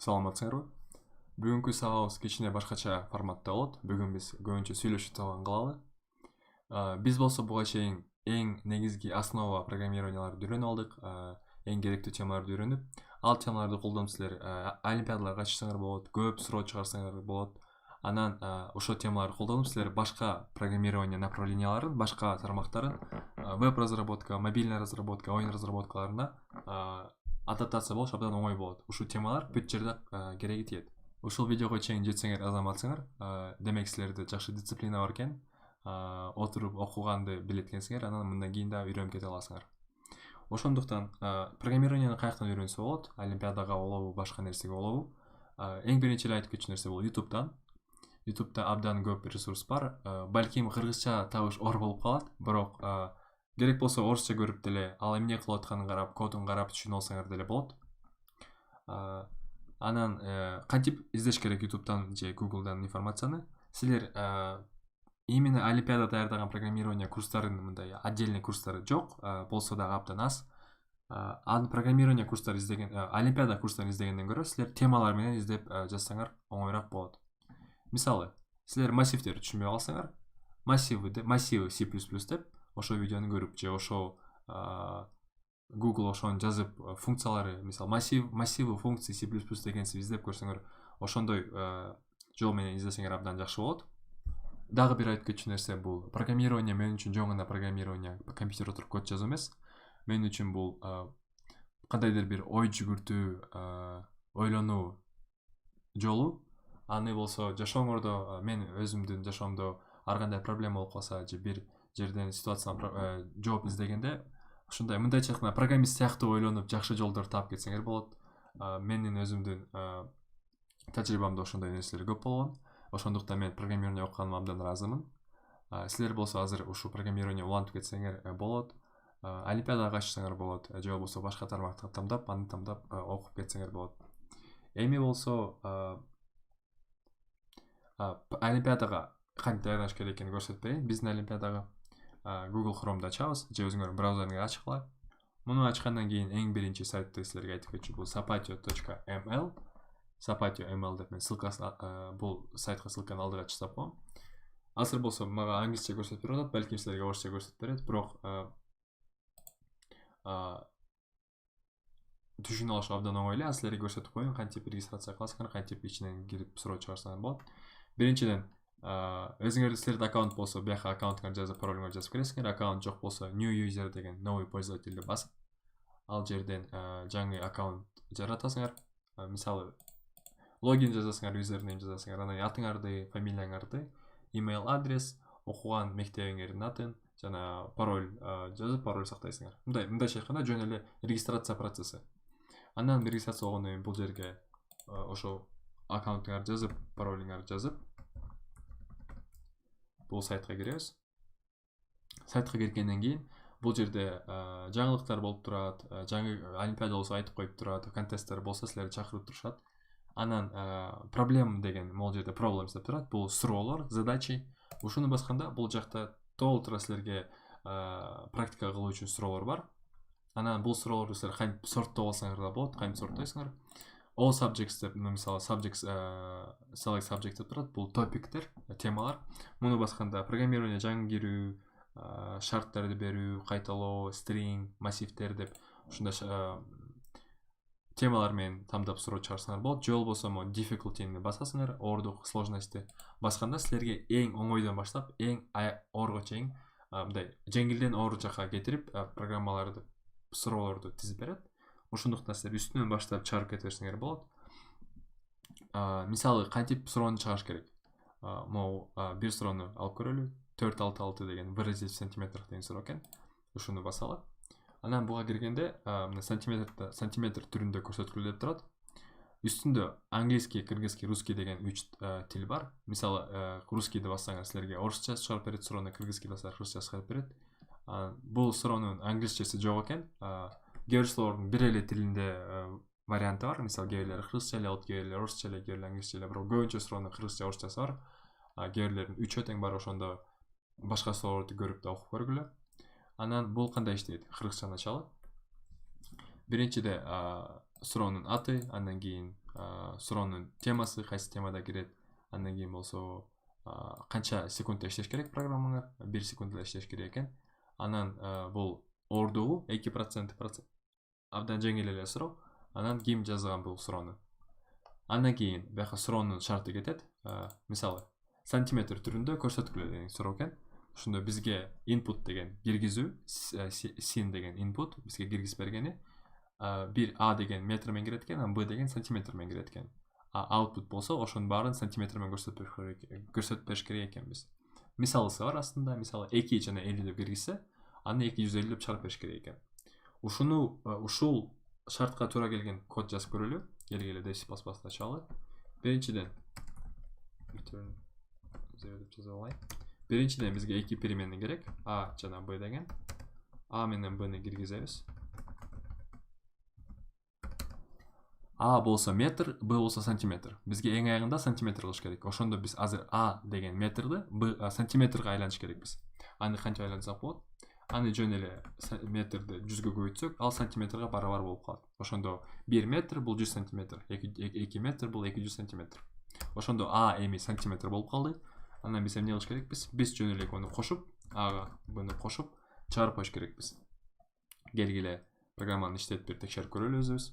Саламатсыңарбы? Бүгүнкү сабагыбыз кичине башкача форматта болот. Бүгүн биз көбүнчө сүйлөшүп турган кылалы. Биз болсо буга чейин эң негизги основа программированияларды үйрөнүп алдык. Эң керектүү темаларды үйрөнүп, ал темаларды колдонуп силер олимпиадаларга катышсаңар болот, көп суроо чыгарсаңар болот. Анан ошол темаларды колдонуп силер башка программирование направленияларын, башка тармактарын, веб разработка, мобильный разработка, оюн разработкаларына адаптация болуш абдан оңой болот. Ушул темалар бүт жерде кереги тиет. Ушул видеого чейин жетсеңер азаматсыңар. Демек силерде жакшы дисциплина бар экен. Отуруп окуганды билет экенсиңер, анан мындан кийин да үйрөнүп кете аласыңар. Ошондуктан программированияны каяктан үйрөнсө болот? Олимпиадага болобу, башка нерсеге болобу? Эң биринчи эле айтып кетчү нерсе бул YouTube'дан. YouTube'да абдан көп ресурс бар. Балким кыргызча табыш оор болуп калат, бирок керек болсо орусча көрүп деле, ал эмне кылып атканын карап, кодун карап түшүнүп алсаңар деле болот. Анан кантип издеш керек YouTube'дан же Google'дан информацияны? Силер именно олимпиада даярдаган программирование курстарынын мындай отдельный курстары жок, болсо дагы абдан аз. Программирование курстары издеген, олимпиада курстарын издегенден көрө силер темалар менен издеп жазсаңар оңойраак болот. Мисалы, силер массивтерди түшүнбөй калсаңар, массивы C++ деп ошол видеону көрүп же ошол Google ошону жазып функциялары, мисалы массивы функции C++ дегенсип издеп көрсөңөр, ошондой жол менен издесеңер абдан жакшы болот. Дагы бир айтып кетчү нерсе бул программирование мен үчүн жөн гана программирование, компьютерде отуруп код жазуу эмес. Мен үчүн бул кандайдыр бир ой жүгүртүү, ойлонуу жолу. Аны болсо жашооңордо, мен өзүмдүн жашоомдо ар кандай проблема болуп калса же бир жерден ситуацияга жооп издегенде, ушундай мындайча айтканда программист сыяктуу ойлонуп жакшы жолдор таап кетсеңер болот. Менин өзүмдүн тажрыйбамда ошондой нерселер көп болгон. Ошондуктан мен программирование окуганыма абдан ыраазымын. Силер болсо азыр ушул программирование улантып кетсеңер болот. Олимпиадага катышсаңар болот, же болбосо башка тармакты аны тамдап окуп кетсеңер болот. Эми болсо олимпиадага кантип даярдаш керек экенин көрсөтүп берейин. Биздин олимпиадага Google Chrome'да ачабыз, же өзүңөр браузериңерди ачкыла. Муну ачкандан кийин эң биринчи сайтты силерге айтып кетчү, бул sapatio.ml. Sapatio.ml деп мен бул сайтка ссылканы алдыга чыгып коем. Азыр болсо мага англисче көрсөтүп берип атат, балким силерге орусча көрсөтүп берет, бирок түшүнүп алыш абдан оңой эле. Силерге көрсөтүп коеюн, кантип регистрация кыласыңар, кантип ичинен кирип суроо чыгарсаңар болот. Биринчиден өзүңөрдүн силерде аккаунт болсо, бияка аккаунтуңарды жазып, паролуңарды жазып киресиңер. Аккаунт жок болсо, new user деген новый пользовательди басып, ал жерден жаңы аккаунт жаратасыңар. Мисалы, логин жазасыңар, юзернейм жазасыңар, анан атыңарды, фамилияңарды, email адрес, окуган мектебиңердин атын жана пароль жазып, пароль сактайсыңар. Мындайча айтканда жөн эле регистрация процесси. Андан регистрация болгондон кийин бул жерге ошол аккаунтуңарды жазып, паролуңарды жазып, бул сайтка киребиз. Сайтка киргенден кийин бул жерде жаңылыктар болуп турат, жаңы олимпиада болсо айтып коюп турат, контесттер болсо силерди чакырып турушат. Анан проблем деген могул жерде problems деп турат. Бул суроолор, задачи. Ушуну басканда бул жакта толтура силерге практика кылуу үчүн суроолор бар. Анан бул суроолорду силер кантип сорттоп алсаңар да болот, кантип сорттойсуңар. All subjects деп, мисалы, subjects, select subject деп турат. Бул топиктер, темалар. Муну басканда программирование жаңы кирүү, шарттарды берүү, кайталоо, string, массивдер деп ушундай темалар менен тамдап суроо чыгарсаңар болот. Же болбосо difficulty'ни басасыңар, оордук, сложности. Басканда силерге эң оңойдон баштап, эң оорго чейин мындай жеңилден оор жака кетирип, программаларды, суроолорду тизип берет. Ошондуктан силер үстүнөн баштап чыгарып кете берсеңер болот. Мисалы, кантип суроону чыгарыш керек? Могу бир суроону алып көрөлү. 466 деген выразить в сантиметрах деген суроо экен. Ушуну басалы. Анан буга киргенде сантиметр түрүндө көрсөтүлүп турат. Үстүндө английский, кыргызский, русский деген 3 тил бар. Мисалы, русскийди бассаңар силерге орусча чыгарып берет суроону, кыргызский бассаңар кыргызча чыгарып берет. Бул суроонун англисчеси жок экен. Кээ бир суроолордун бир эле тилинде варианты бар. Мисалы, кээ бирлери кыргызча эле болот, кээ бирлери орусча эле, кээ бирлери англисче эле. Бирок көбүнчө суроонун кыргызча, орусчасы бар. Кээ бирлеринин 3 тең бар, ошондо башка суроолорду көрүп да окуп көргүлө. Анан бул кандай иштейт? Кыргызча началы. Биринчиде суроонун аты, андан кийин суроонун темасы кайсы темада кирет, андан кийин болсо канча секундда иштеш керек программаңар, 1 секундда иштеш керек экен. Анан бул ордугу 2% абдан жеңил эле суроо. Анан ким жазган бул суроону? Андан кийин бияка суроонун шарты кетет. Мисалы сантиметр түрүндө көрсөткүлө деген суроо экен. Ошондо бизге input деген киргизүү, sin деген input бизге киргизип бергени, бир a деген метр менен кирет экен, анан b деген сантиметр менен кирет экен. Output болсо ошонун баарын сантиметр менен көрсөтүп бериш керек экенбиз. Мисалысы бар астында, мисалы 2 жана 50 деп киргизсе, аны 250 деп чыгарып бериш керек экен. Ушул шартка туура келген код жазып көрөлү. Келгиле C++ ачалы. Биринчиден бизге 2 переменный керек. A жана B деген. A менен B'ни киргизебиз. A болсо метр, B болсо сантиметр. Бизге эң аягында сантиметр кылыш керек. Ошондо биз азыр A деген метрди B сантиметрге айлантыш керекпиз. Аны канча айлантсак болот? Аны жөн эле метрди 100гө көбөйтсөк, ал сантиметрге барабар болуп калат. Ошондо 1 метр бул 100 сантиметр, 2 метр бул 200 сантиметр. Ошондо A эми сантиметр болуп калды. Анан биз эмне кылыш керекпиз? Биз жөн эле аны кошуп, Ага буну кошуп чыгарып коюш керекпиз. Келгиле программаны иштетип бир текшерип көрөлү өзүбүз.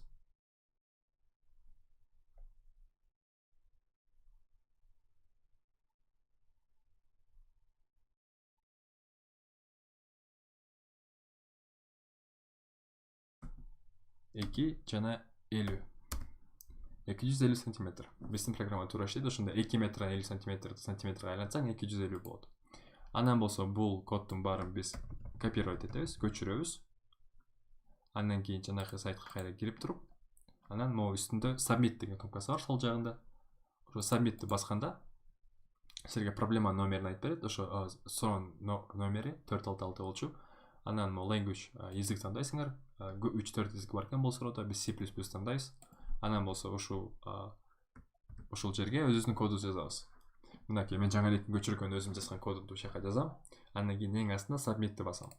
Эки жана 50. 250 сантиметр. Биздин программа туура иштейт. Ошондо 2 метр 50 сантиметрге айлантсаң 250 болот. Анан болсо бул коддун баарын биз копировать этебиз, көчүрөбүз. Андан кийин жанагы сайтка кайра кирип туруп, анан могу үстүндө submit деген кнопкасы бар сол жагында. Ошо submitти басканда силерге проблема номерин айтып берет. Ошо суроонун номери 466 болчу. Анан могу language язык тандайсыңар. 3-4 язык бар экен бул суроодо, биз C++ тандайбыз. Анан болсо ушул жерге өзүбүздүн кодубузду жазабыз. Мынакей мен жаңы эле көчүргөн өзүм жазган кодумду ушул жака жазам. Андан кийин эң астына submitти басам.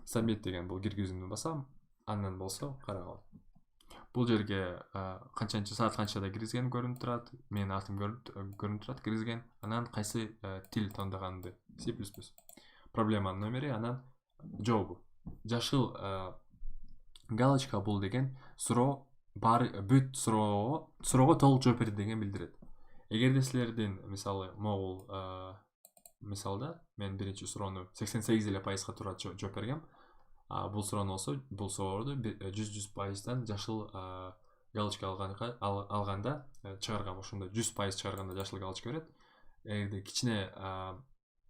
Submit деген бул киргизүүнү басам. Андан болсо карагыла. Бул жерге канчанчы саат канчада киргизген көрүнүп турат. Менин атым көрүнүп турат киргизген. Анан кайсы тил тандаганымды C++. Проблеманын номери, анан жообу. Жашыл галочка бул деген суроо бүт суроого толук жооп берди деген билдирет. Эгерде силердин мисалы могул мисалда мен биринчи суроону 88% туура жооп бергем. Бул суроону болсо, бул соорду 100% жашыл галочка алганда чыгаргам. Ошондо 100% чыгарганда жашыл галочка берет. Эгерде кичине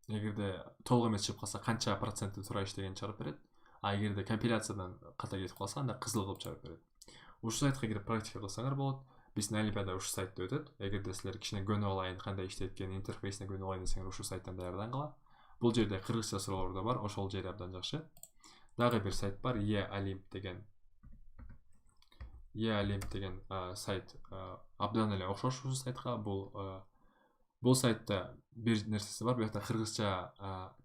эгерде толук эмес чыгып калса канча проценти туура иштеген чыгарып берет. Эгерде компиляциядан ката кетип калса, анда кызыл кылып чыгарып берет. Ушул сайтка кирип практика кылсаңар болот. Биздин олимпиада ушул сайтта өтөт. Эгерде силер кичине көнүп алайын, кандай иштейт экен, интерфейсине көнүп алайын десеңер, ушул сайттан даярдангыла. Бул жерде кыргызча суроолор да бар, ошол жери абдан жакшы. Дагы бир сайт бар, E-Olymp деген сайт абдан эле окшош ушул сайтка. Бул сайтта бир нерсеси бар, бuyakта кыргызча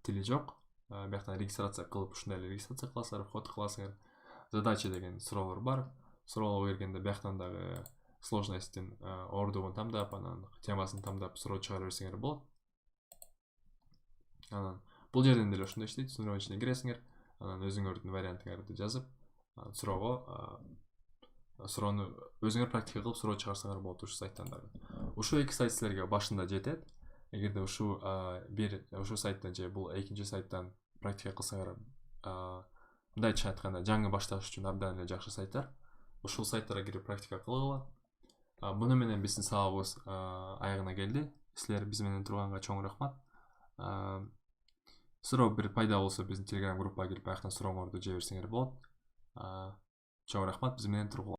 тили жок. Бuyakта регистрация кылып, ушундай эле регистрация кыласыңар, вход кыласыңар. Задача деген суроолор бар. Суроого киргенде бuyактан дагы сложносттин ордугун тамдап, анан темасын тамдап суроо чыгара берсеңер болот. Анан бул жерден деле ошондой иштейт. Суроо ичине киресиңер, анан өзүңөрдүн вариантыңарды жазып, суроону өзүңөр практика кылып суроо чыгарсаңар болот ушул сайттан дагы. Ушул эки сайт силерге башында жетет. Эгерде ушул сайттан же бул экинчи сайттан практика кылсаңар, мындайча айтканда жаңы башташ үчүн абдан эле жакшы сайттар. Ушул сайттарга кирип практика кылгыла. Буну менен биздин сабагыбыз аягына келди. Силер биз менен турганга чоң рахмат. Суроо бир пайда болсо биздин Telegram группага кирип аяктан сурооңорду жиберсеңер болот. Чоң рахмат биз менен тургула.